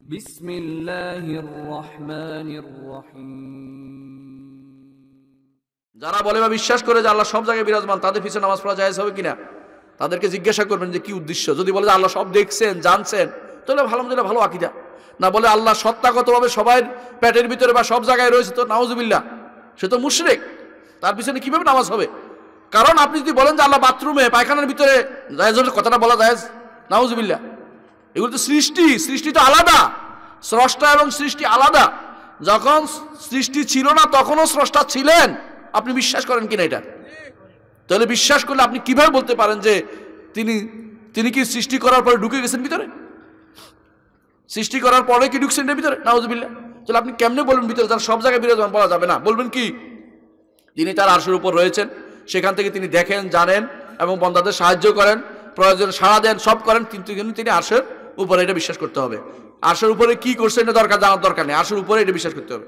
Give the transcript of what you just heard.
বিসমিল্লাহির রহমানির রহিম। যারা বলে বা বিশ্বাস করে যে আল্লাহ সব জায়গায় বিরাজমান, তাদের পিছনে নামাজ পড়া জায়েজ হবে কিনা তাদেরকে জিজ্ঞাসা করবেন যে কি উদ্দেশ্য। যদি বলে যে আল্লাহ সব দেখছেন জানছেন, তাহলে আলহামদুলিল্লাহ, ভালো আকীদা। না বলে আল্লাহ সত্তাগতভাবে সবার পেটের ভিতরে বা সব জায়গায় রয়েছে, তো নাউজুবিল্লাহ, সে তো মুশরিক। তার পিছনে কিভাবে নামাজ হবে? কারণ আপনি যদি বলেন যে আল্লাহ বাথরুমে পায়খানার ভিতরে, জায়েজ হলে কথাটা বলা জায়েজ, নাউজুবিল্লাহ। এগুলো তো সৃষ্টি তো আলাদা, স্রষ্টা এবং সৃষ্টি আলাদা। যখন সৃষ্টি ছিল না তখনও স্রষ্টা ছিলেন। আপনি বিশ্বাস করেন কিনা এটা? তাহলে বিশ্বাস করলে আপনি কিভাবে বলতে পারেন যে তিনি কি সৃষ্টি করার পরে ঢুকে গেছেন ভিতরে? সৃষ্টি করার পরে কি ঢুকছেন এর ভিতরে? নাউজুবিল্লাহ। তাহলে আপনি কেমনে বলবেন ভিতরে? তার সব জায়গায় বিরাজমান বলা যাবে না। বলবেন কি তিনি তার আরশের উপর রয়েছেন, সেখান থেকে তিনি দেখেন, জানেন এবং বান্দাদের সাহায্য করেন, প্রয়োজন সাড়া দেন, সব করেন, কিন্তু তিনি আরশের উপরে, এটা বিশ্বাস করতে হবে। আরশের উপরে কি করছেন এটা জানার দরকার নেই, আরশের উপরে এটা বিশ্বাস করতে হবে।